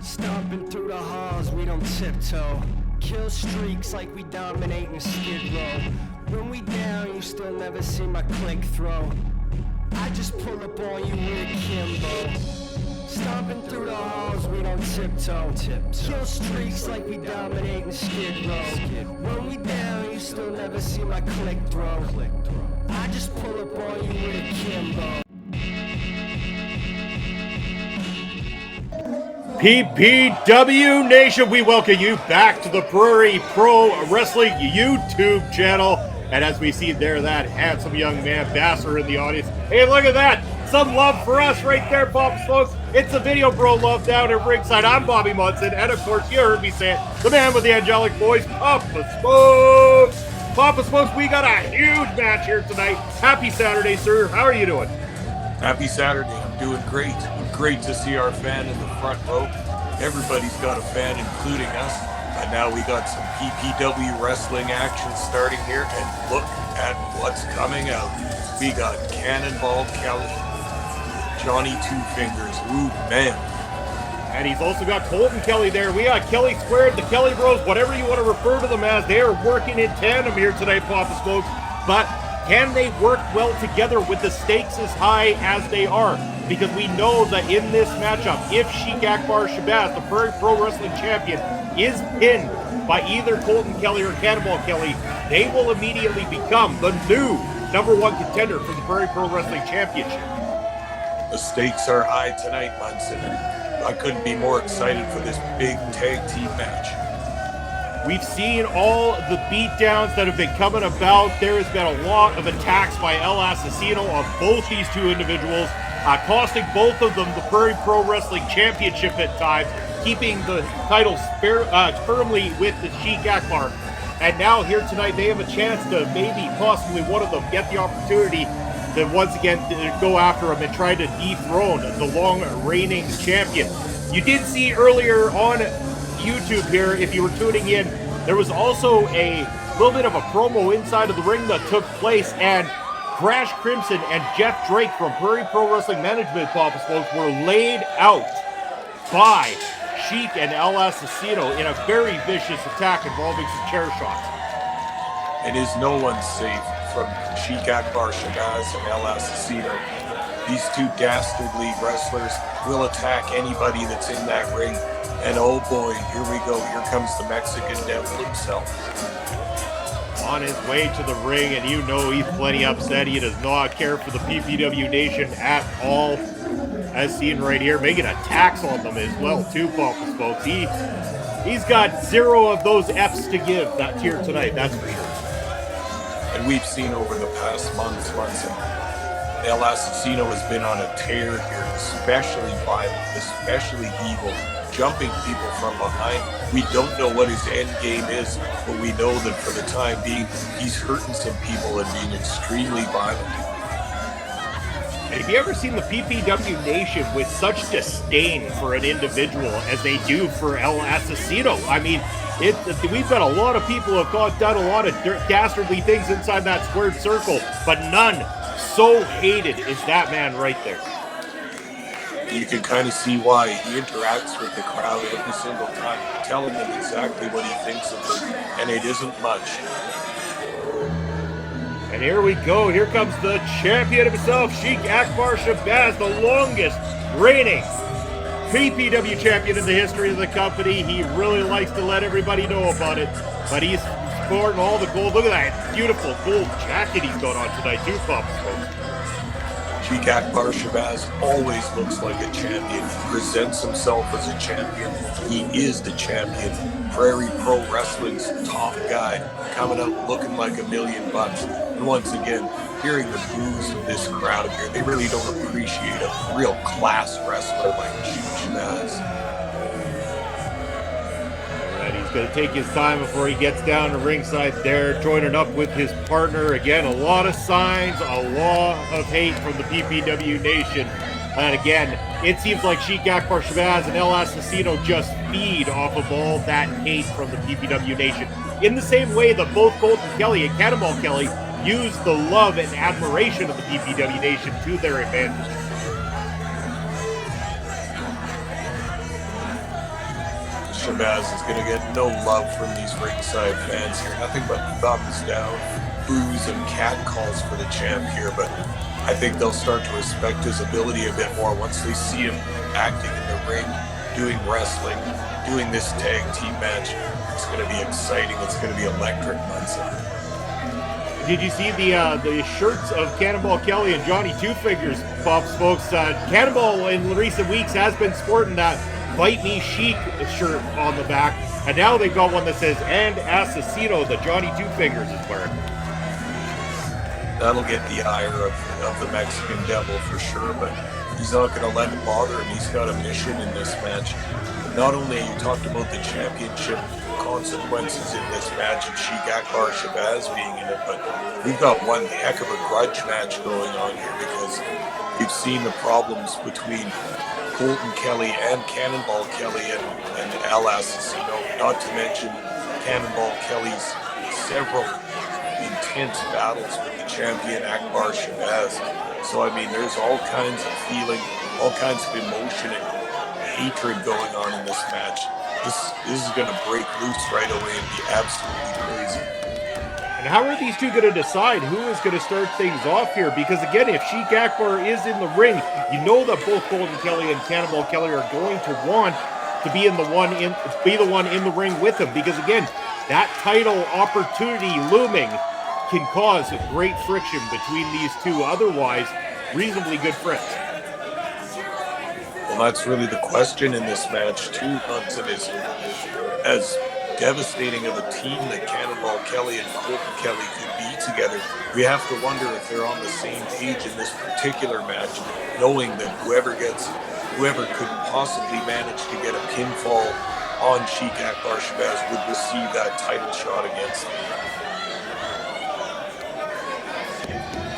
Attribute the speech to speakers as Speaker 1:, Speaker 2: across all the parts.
Speaker 1: Stomping through the halls, we don't tiptoe. Kill streaks like we dominate in Skid Row. When we down, you still never see my click throw. I just pull up on you with a Kimbo. Stomping through the halls, we don't tiptoe. Kill streaks like we dominate in Skid Row. When we down, you still never see my click throw. I just pull up on you with a Kimbo.
Speaker 2: PPW Nation, we welcome you back to the Prairie Pro Wrestling YouTube channel. And as we see there, that handsome young man, Basser, in the audience. Hey, look at that. Some love for us right there, Papa Smokes. It's the Video Bro Love down at ringside. I'm Bobby Munson. And, of course, you heard me say it, the man with the angelic voice, Papa Smokes. Papa Smokes, we got a huge match here tonight. Happy Saturday, sir. How are you doing?
Speaker 3: Happy Saturday. I'm doing great. Great to see our fan in the front row. Everybody's got a fan, including us. And now we got some PPW wrestling action starting here. And look at what's coming out. We got Cannonball Kelly, Johnny Two Fingers. Ooh, man.
Speaker 2: And he's also got Colton Kelly there. We got Kelly Squared, the Kelly Bros, whatever you want to refer to them as. They are working in tandem here tonight, Papa Smokes. But can they work well together with the stakes as high as they are? Because we know that in this matchup, if Sheik Akbar Shabaz, the Prairie Pro Wrestling champion, is pinned by either Colton Kelly or Cannonball Kelly, they will immediately become the new #1 contender for the Prairie Pro Wrestling Championship.
Speaker 3: The stakes are high tonight, Munson. I couldn't be more excited for this big tag team match.
Speaker 2: We've seen all the beatdowns that have been coming about. There has been a lot of attacks by El Asesino on both these two individuals, costing both of them the Prairie Pro Wrestling Championship at times, keeping the title firmly with the Sheik Akbar. And now here tonight, they have a chance to maybe possibly one of them get the opportunity to once again go after him and try to dethrone the long reigning champion. You did see earlier on YouTube here, if you were tuning in, there was also a little bit of a promo inside of the ring that took place, and Crash Crimson and Jeff Drake from Prairie Pro Wrestling Management, Papa Smokes, were laid out by Sheik and El Asesino in a very vicious attack involving some chair shots.
Speaker 3: And is no one safe from Sheik Akbar Shabaz and El Asesino. These two dastardly wrestlers will attack anybody that's in that ring. And oh boy, here we go. Here comes the Mexican devil himself.
Speaker 2: On his way to the ring, and you know he's plenty upset. He does not care for the PPW Nation at all, as seen right here, making attacks on them as well too, Papa Smokes. He's got zero of those F's to give that here tonight, that's for sure.
Speaker 3: And we've seen over the past months, El Asesino has been on a tear here, especially violent, especially evil, jumping people from behind. We don't know what his end game is, but we know that for the time being, he's hurting some people and being extremely violent.
Speaker 2: And have you ever seen the PPW Nation with such disdain for an individual as they do for El Asesino? I mean, we've got a lot of people who have done a lot of dastardly things inside that squared circle, but none so hated as that man right there.
Speaker 3: You can kind of see why he interacts with the crowd every single time, telling them exactly what he thinks of them, and it isn't much.
Speaker 2: And here we go. Here comes the champion himself, Sheik Akbar Shabaz, the longest reigning PPW champion in the history of the company. He really likes to let everybody know about it, but he's sporting all the gold. Look at that beautiful gold jacket he's got on tonight too, Papa Smokes.
Speaker 3: Sheik Akbar Shabaz always looks like a champion. He presents himself as a champion. He is the champion. Prairie Pro Wrestling's top guy, coming out looking like $1 million. And once again, hearing the boos of this crowd here, they really don't appreciate a real class wrestler like Sheik Shabaz.
Speaker 2: He's going to take his time before he gets down to ringside there, joining up with his partner. Again, a lot of signs, a lot of hate from the PPW Nation. And again, it seems like Sheik Akbar Shabaz and El Asesino just feed off of all that hate from the PPW Nation. In the same way that both Colton Kelly and Cannonball Kelly use the love and admiration of the PPW Nation to their advantage.
Speaker 3: Shabaz is going to get no love from these ringside fans here. Nothing but thumbs down, boos, and cat calls for the champ here. But I think they'll start to respect his ability a bit more once they see him acting in the ring, doing wrestling, doing this tag team match. It's going to be exciting. It's going to be electric, Munson.
Speaker 2: Did you see the shirts of Cannonball Kelly and Johnny Two Fingers, Pops, folks? Cannonball in recent weeks has been sporting that Bite Me Sheik shirt on the back, and now they've got one that says "and Asesino," that Johnny Two Fingers is wearing.
Speaker 3: That'll get the ire of the Mexican Devil for sure, but he's not going to let it bother him. He's got a mission in this match. Not only you talked about the championship consequences in this match and Sheik Akbar Shabaz being in it, but we've got one heck of a grudge match going on here because we've seen the problems between Colton Kelly and Cannonball Kelly and Asesino, not to mention Cannonball Kelly's several intense battles with the champion Akbar Shabaz. So I mean, there's all kinds of feeling, all kinds of emotion and hatred going on in this match. This is going to break loose right away and be absolutely crazy.
Speaker 2: And how are these two going to decide who is going to start things off here? Because again, if Sheik Akbar is in the ring, you know that both Colton Kelly and Cannonball Kelly are going to want to be the one in the ring with him. Because again, that title opportunity looming can cause great friction between these two otherwise reasonably good friends.
Speaker 3: Well, that's really the question in this match too, Munson, is as devastating of a team that Cannonball Kelly and Colton Kelly could be together, we have to wonder if they're on the same page in this particular match, knowing that whoever could possibly manage to get a pinfall on Sheik Akbar Shabaz would receive that title shot against him.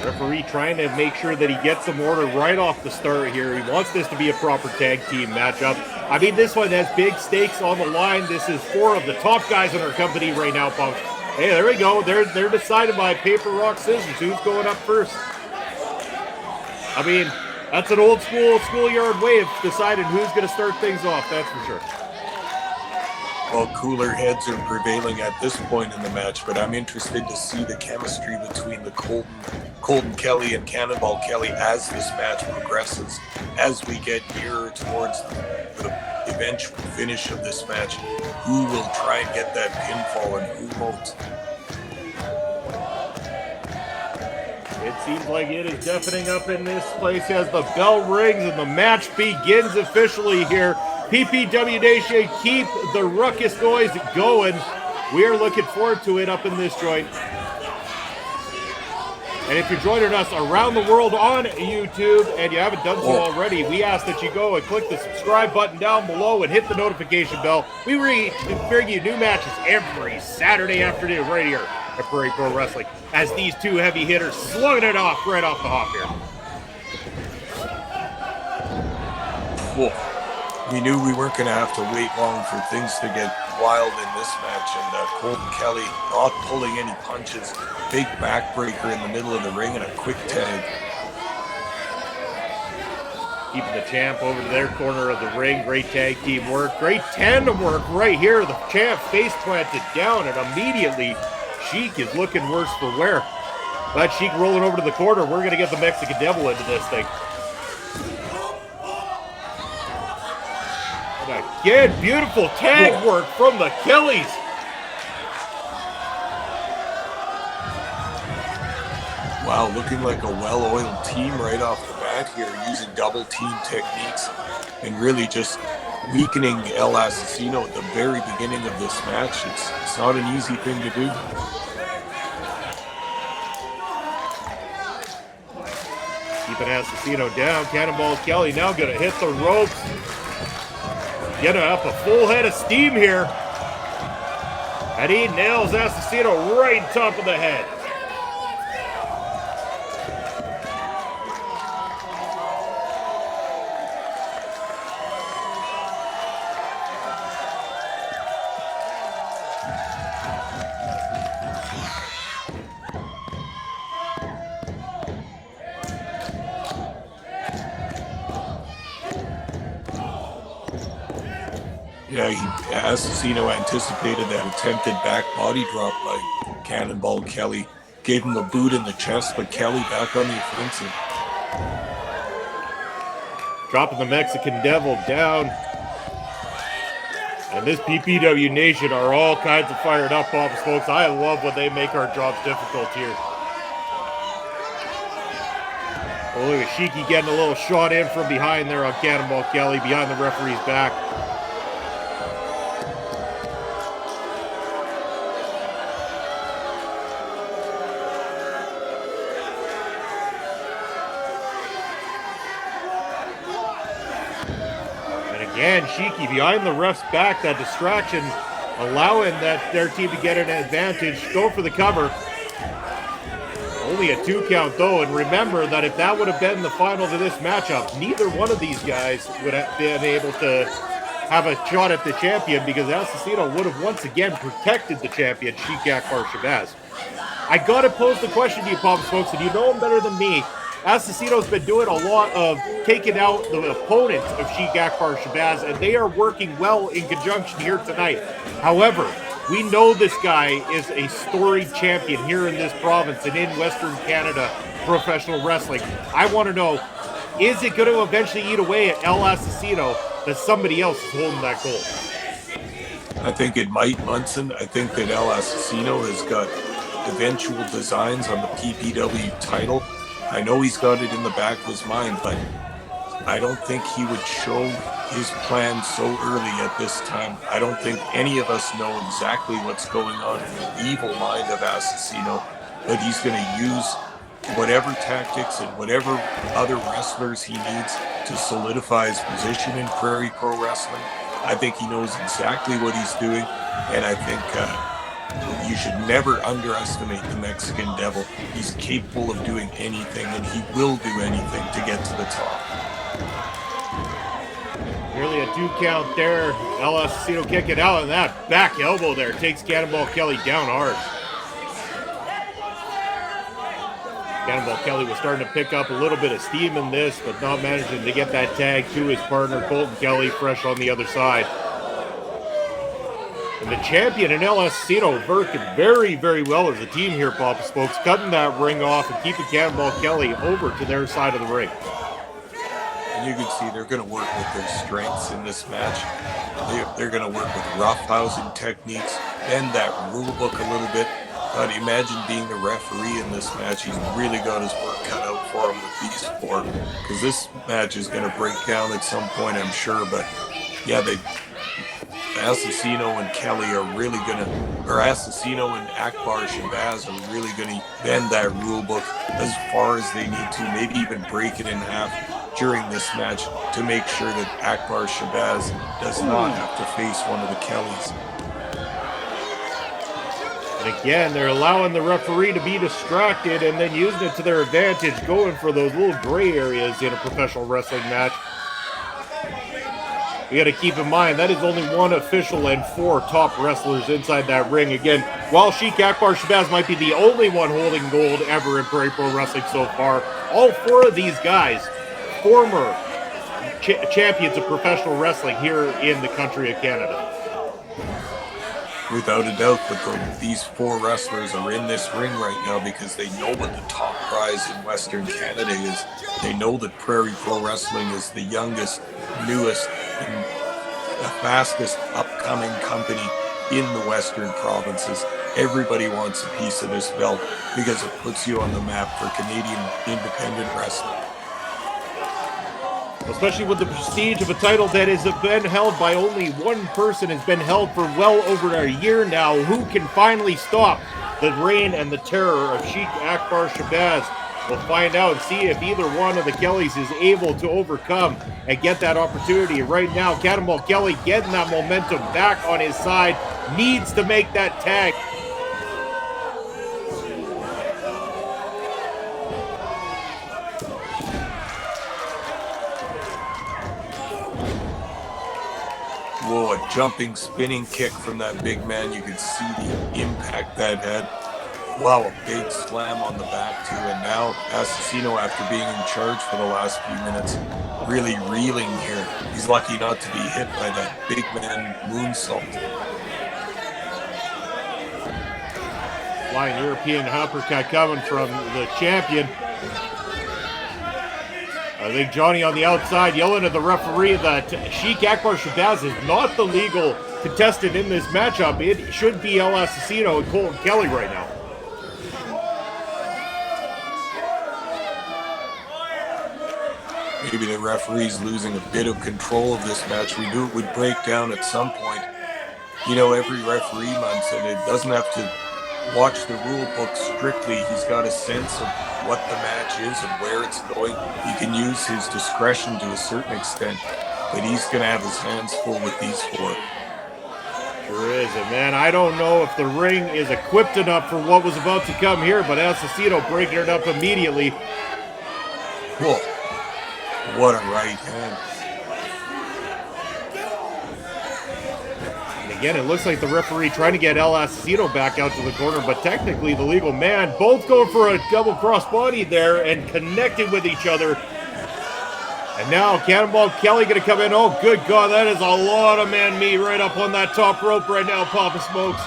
Speaker 2: Referee trying to make sure that he gets some order right off the start here. He wants this to be a proper tag team matchup. I mean, this one has big stakes on the line. This is four of the top guys in our company right now, folks. Hey, there we go. They're decided by paper, rock, scissors. Who's going up first? I mean, that's an old schoolyard way of deciding who's going to start things off, that's for sure.
Speaker 3: Well, cooler heads are prevailing at this point in the match, but I'm interested to see the chemistry between the Colton Kelly and Cannonball Kelly as this match progresses, as we get nearer towards the eventual finish of this match. Who will try and get that pinfall and who won't?
Speaker 2: It seems like it is deafening up in this place as the bell rings and the match begins officially here. PPW Nation, keep the ruckus noise going. We are looking forward to it up in this joint. And if you're joining us around the world on YouTube and you haven't done so already, we ask that you go and click the subscribe button down below and hit the notification bell. We bring you new matches every Saturday afternoon right here at Prairie Pro Wrestling as these two heavy hitters slugging it off right off the hop here.
Speaker 3: Whoa. We knew we weren't going to have to wait long for things to get wild in this match, and Colton Kelly not pulling any punches, big backbreaker in the middle of the ring and a quick tag.
Speaker 2: Keeping the champ over to their corner of the ring. Great tag team work. Great tandem work right here. The champ face planted down, and immediately Sheik is looking worse for wear. That Sheik rolling over to the corner. We're going to get the Mexican Devil into this thing. And again, beautiful tag work from the Kellys.
Speaker 3: Wow, looking like a well-oiled team right off the bat here, using double team techniques and really just weakening El Asesino at the very beginning of this match. It's not an easy thing to do.
Speaker 2: Keeping Asesino down. Cannonball Kelly now going to hit the ropes. Getting up a full head of steam here. And he nails Asesino right on top of the head.
Speaker 3: Yeah, Asesino anticipated that attempted back body drop by Cannonball Kelly. Gave him a boot in the chest, but Kelly back on the offensive.
Speaker 2: Dropping the Mexican Devil down. And this PPW Nation are all kinds of fired up, folks. I love when they make our jobs difficult here. Oh, look at Sheiky getting a little shot in from behind there on Cannonball Kelly, behind the referee's back. And Sheiky behind the ref's back, that distraction, allowing their team to get an advantage, go for the cover. Only a 2 count though, and remember that if that would have been the final to this matchup, neither one of these guys would have been able to have a shot at the champion, because Asesino would have once again protected the champion, Sheik Akbar Shabaz. I gotta pose the question to you, folks, and you know him better than me. Asesino's been doing a lot of taking out the opponents of Sheik Akbar Shabaz, and they are working well in conjunction here tonight. However, we know this guy is a storied champion here in this province and in Western Canada professional wrestling. I want to know, is it going to eventually eat away at El Asesino that somebody else is holding that gold?
Speaker 3: I think it might, Munson. I think that El Asesino has got eventual designs on the PPW title. I know he's got it in the back of his mind, but I don't think he would show his plan so early at this time. I don't think any of us know exactly what's going on in the evil mind of Asesino, but he's going to use whatever tactics and whatever other wrestlers he needs to solidify his position in Prairie Pro Wrestling. I think he knows exactly what he's doing, and I think you should never underestimate the Mexican Devil. He's capable of doing anything, and he will do anything to get to the top.
Speaker 2: Nearly a 2 count there. El Asesino kicking out, and that back elbow there takes Cannonball Kelly down hard. Cannonball Kelly was starting to pick up a little bit of steam in this, but not managing to get that tag to his partner, Colton Kelly, fresh on the other side. And the champion and El Asesino working very, very well as a team here, folks, cutting that ring off and keeping Cannonball Kelly over to their side of the ring.
Speaker 3: And you can see they're going to work with their strengths in this match. They're going to work with roughhousing techniques, bend that rule book a little bit. But imagine being the referee in this match. He's really got his work cut out for him with these four, because this match is going to break down at some point, I'm sure. But yeah, Asesino and Kelly are really going to, or Asesino and Akbar Shabaz are really going to bend that rule book as far as they need to, maybe even break it in half during this match to make sure that Akbar Shabaz does not have to face one of the Kellys.
Speaker 2: And again, they're allowing the referee to be distracted and then using it to their advantage, going for those little gray areas in a professional wrestling match. You got to keep in mind, that is only one official and 4 top wrestlers inside that ring. Again, while Sheik Akbar Shabaz might be the only one holding gold ever in Prairie Pro Wrestling so far, all 4 of these guys, former champions of professional wrestling here in the country of Canada.
Speaker 3: Without a doubt, but these 4 wrestlers are in this ring right now because they know what the top prize in Western Canada is. They know that Prairie Pro Wrestling is the youngest, newest, and the fastest upcoming company in the Western provinces. Everybody wants a piece of this belt because it puts you on the map for Canadian independent wrestling.
Speaker 2: Especially with the prestige of a title that has been held by only one person, has been held for well over a year now. Who can finally stop the reign and the terror of Sheik Akbar Shabaz? We'll find out and see if either one of the Kellys is able to overcome and get that opportunity. Right now, Cannonball Kelly getting that momentum back on his side, needs to make that tag.
Speaker 3: Whoa, a jumping, spinning kick from that big man. You could see the impact that had. Wow, a big slam on the back too. And now Asesino, after being in charge for the last few minutes, really reeling here. He's lucky not to be hit by that big man moonsault.
Speaker 2: Flying European uppercut coming from the champion. I think Johnny on the outside yelling at the referee that Sheik Akbar Shabaz is not the legal contestant in this matchup. It should be El Asesino and Colton Kelly right now.
Speaker 3: Maybe the referee's losing a bit of control of this match. We knew it would break down at some point. You know, every referee, man, said it doesn't have to watch the rule book strictly. He's got a sense of what the match is and where it's going. He can use his discretion to a certain extent, but he's going to have his hands full with these four.
Speaker 2: Sure is. And man, I don't know if the ring is equipped enough for what was about to come here, but Asesino breaking it up immediately.
Speaker 3: Whoa. What a right hand.
Speaker 2: And again, it looks like the referee trying to get El Asesino back out to the corner, but technically the legal man, both going for a double crossbody there and connected with each other. And now Cannonball Kelly going to come in. Oh, good God, that is a lot of man meat right up on that top rope right now, Papa Smokes.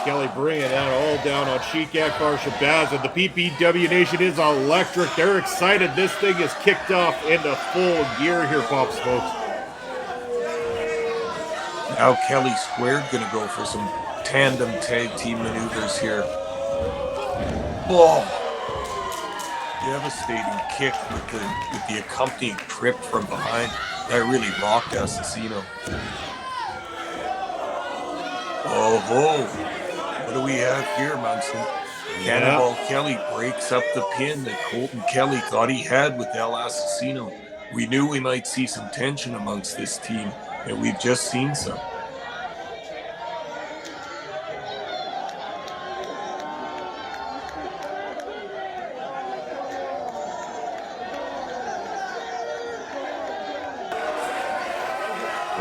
Speaker 2: Kelly bringing that all down on Sheik Akbar Shabaz, and the PPW Nation is electric. They're excited. This thing is kicked off into full gear here, Pop Smokes.
Speaker 3: Now Kelly Squared going to go for some tandem tag team maneuvers here. Oh, devastating kick with the accompanying trip from behind. That really rocked Asesino. Oh. What do we have here, Munson? Cannonball Kelly breaks up the pin that Colton Kelly thought he had with El Asesino. We knew we might see some tension amongst this team, and we've just seen some.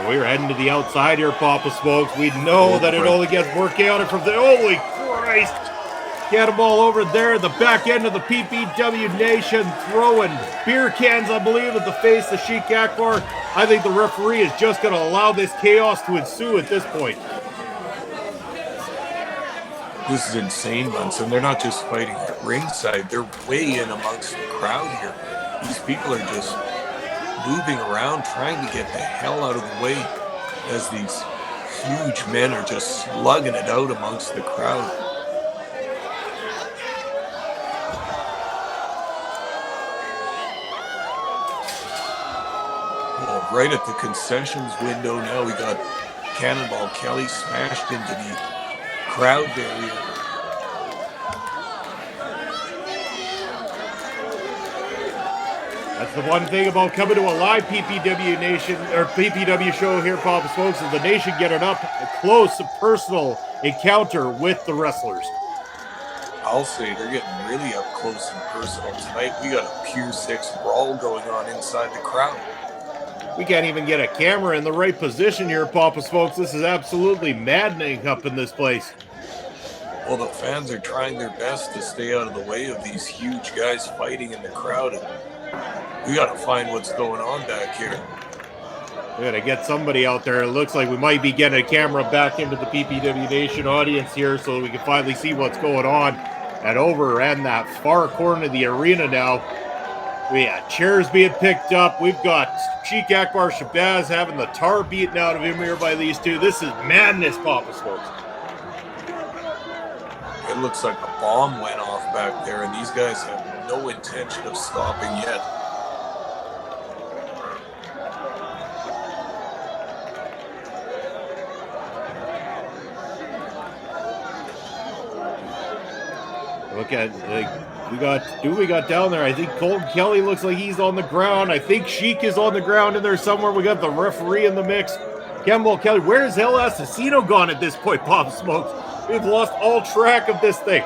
Speaker 2: We're heading to the outside here, Papa Smokes. We know that it only gets more chaotic from the... Holy Christ! Cannonball over there, the back end of the PPW Nation, throwing beer cans, I believe, at the face of Sheik Akbar. I think the referee is just going to allow this chaos to ensue at this point.
Speaker 3: This is insane, Munson. They're not just fighting at ringside. They're way in amongst the crowd here. These people are just moving around, trying to get the hell out of the way as these huge men are just slugging it out amongst the crowd. Well, right at the concessions window now, we got Cannonball Kelly smashed into the crowd barrier.
Speaker 2: That's the one thing about coming to a live PPW Nation or PPW show here, Papa Smokes, is the Nation getting up close, a personal encounter with the wrestlers.
Speaker 3: I'll say they're getting really up close and personal tonight. We got a Pier 6 brawl going on inside the crowd.
Speaker 2: We can't even get a camera in the right position here, Papa Smokes. This is absolutely maddening up in this place.
Speaker 3: Well, the fans are trying their best to stay out of the way of these huge guys fighting in the crowd. We got to find what's going on back here.
Speaker 2: We got to get somebody out there. It looks like we might be getting a camera back into the PPW Nation audience here so we can finally see what's going on. And over in that far corner of the arena now, we got chairs being picked up. We've got Sheik Akbar Shabaz having the tar beaten out of him here by these two. This is madness, Papa Smokes.
Speaker 3: It looks like a bomb went off back there, and these guys have no intention of stopping yet.
Speaker 2: Look at we got down there. I think Colton Kelly looks like he's on the ground. I think Sheik is on the ground in there somewhere. We got the referee in the mix. Cannonball Kelly. Where's El Asesino gone at this point, Pop Smokes? We've lost all track of this thing.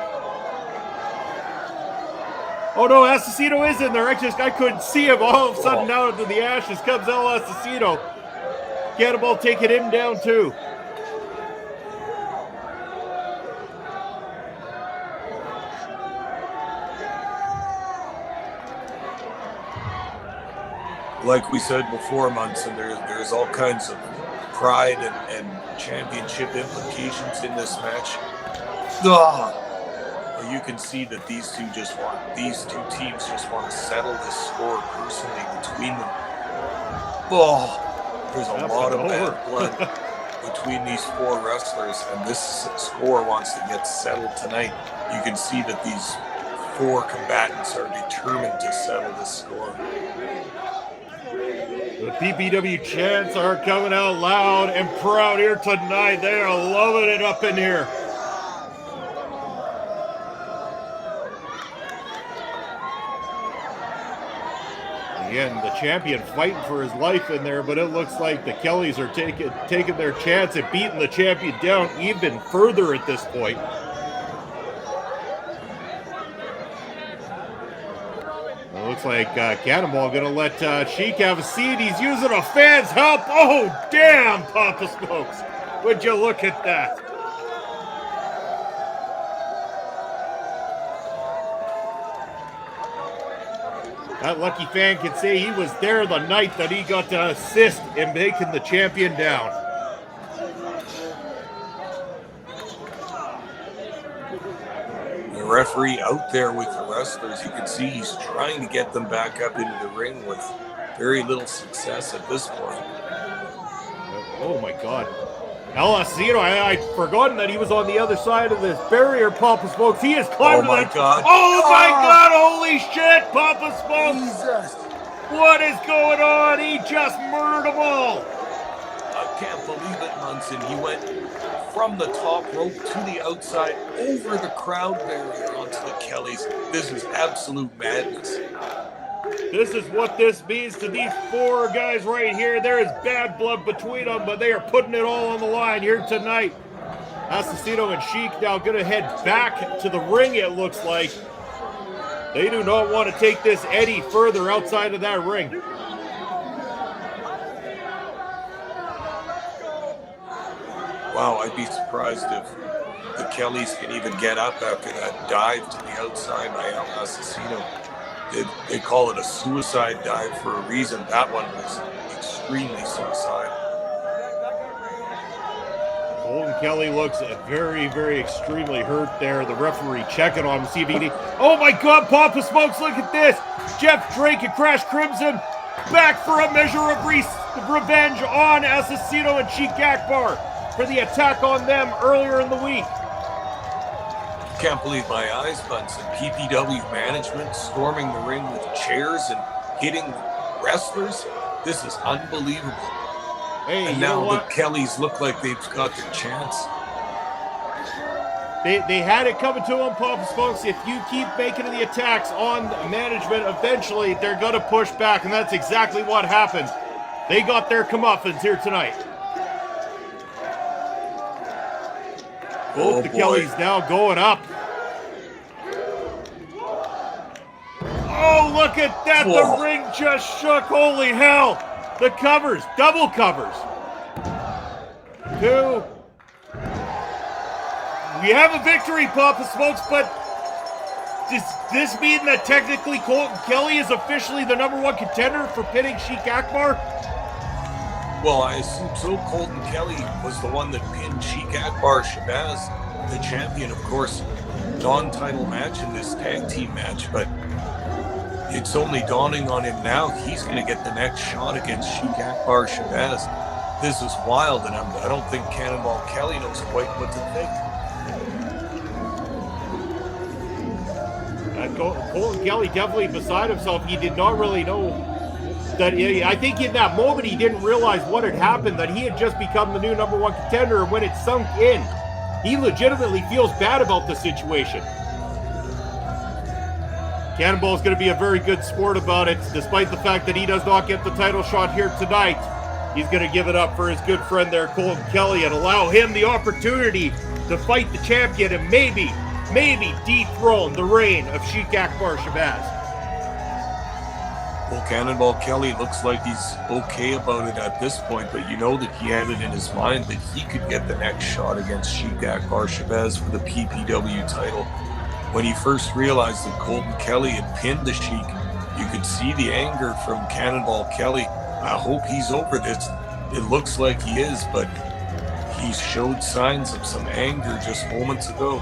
Speaker 2: Oh no, Asesino is in there. I couldn't see him. All of a sudden, out into the ashes comes El Asesino. Cannonball taking him down too.
Speaker 3: Like we said before, Munson, there's all kinds of pride and championship implications in this match. Well, you can see that these two teams just want to settle this score personally between them. There's a lot of bad blood between these four wrestlers, and this score wants to get settled tonight. You can see that these four combatants are determined to settle this score.
Speaker 2: The PPW chants are coming out loud and proud here tonight. They are loving it up in here. Again, the champion fighting for his life in there, but it looks like the Kellys are taking their chance at beating the champion down even further at this point. It looks like Cannonball going to let Sheik have a seat. He's using a fan's help. Oh, damn, Papa Smokes. Would you look at that? That lucky fan can say he was there the night that he got to assist in making the champion down.
Speaker 3: The referee out there with the wrestlers, you can see he's trying to get them back up into the ring with very little success at this point.
Speaker 2: Oh my God. El Asesino, I'd forgotten that he was on the other side of this barrier, Papa Smokes. He has climbed
Speaker 3: Oh my God.
Speaker 2: Oh my God, holy shit, Papa Smokes.
Speaker 3: Jesus.
Speaker 2: What is going on? He just murdered them all.
Speaker 3: I can't believe it, Munson. He went from the top rope to the outside, over the crowd barrier onto the Kellys. This is absolute madness.
Speaker 2: This is what this means to these four guys right here. There is bad blood between them, but they are putting it all on the line here tonight. Asesino and Sheik now going to head back to the ring, it looks like. They do not want to take this any further outside of that ring.
Speaker 3: Wow, I'd be surprised if the Kellys can even get up after that dive to the outside by El Asesino. They call it a suicide dive for a reason. That one was extremely suicidal.
Speaker 2: Colton Kelly looks very, very extremely hurt there. The referee checking on him, see if he can... Oh my God, Papa Smokes, look at this. Jeff Drake and Crash Crimson back for a measure of revenge on Asesino and Sheik Akbar for the attack on them earlier in the week.
Speaker 3: Can't believe my eyes, Bunsen. PPW Management storming the ring with chairs and hitting wrestlers. This is unbelievable.
Speaker 2: Hey,
Speaker 3: and now the Kellys look like they've got their chance.
Speaker 2: They had it coming to them, Papa Smokes. If you keep making the attacks on management, eventually they're going to push back, and that's exactly what happened. They got their comeuppance here tonight. Both the Kellys now going up. Oh, look at that.
Speaker 3: Whoa.
Speaker 2: The ring just shook. Holy hell. The covers, double covers. 2. We have a victory, Papa Smokes, but does this mean that technically Colton Kelly is officially the #1 contender for pinning Sheik Akbar?
Speaker 3: Well, I assume so. Colton Kelly was the one that pinned Sheik Akbar Shabaz, the champion, of course, non-title match in this tag team match, but it's only dawning on him now. He's going to get the next shot against Sheik Akbar Shabaz. This is wild, and I don't think Cannonball Kelly knows quite what to think.
Speaker 2: Colton Kelly definitely beside himself. He did not really know that. I think in that moment he didn't realize what had happened, that he had just become the new #1 contender, and when it sunk in, he legitimately feels bad about the situation. Cannonball is going to be a very good sport about it, despite the fact that he does not get the title shot here tonight. He's going to give it up for his good friend there, Colton Kelly, and allow him the opportunity to fight the champion and maybe dethrone the reign of Sheik Akbar Shabaz.
Speaker 3: Well, Cannonball Kelly looks like he's okay about it at this point, but you know that he had it in his mind that he could get the next shot against Sheik Akbar Shabaz for the PPW title. When he first realized that Colton Kelly had pinned the Sheik, you could see the anger from Cannonball Kelly. I hope he's over this. It looks like he is, but he showed signs of some anger just moments ago.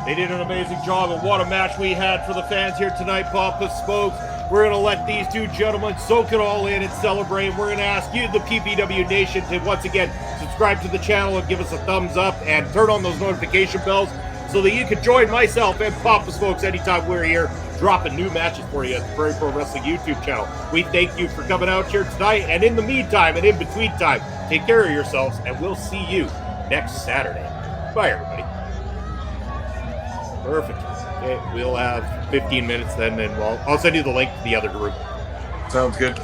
Speaker 2: They did an amazing job, and what a match we had for the fans here tonight, Papa Smokes. We're going to let these two gentlemen soak it all in and celebrate. We're going to ask you, the PPW Nation, to once again subscribe to the channel and give us a thumbs up and turn on those notification bells so that you can join myself and Papa Smokes anytime we're here dropping new matches for you at the Prairie Pro Wrestling YouTube channel. We thank you for coming out here tonight, and in the meantime and in between time, take care of yourselves, and we'll see you next Saturday. Bye, everybody. Perfect. Okay, we'll have 15 minutes then, and I'll send you the link to the other group.
Speaker 3: Sounds good.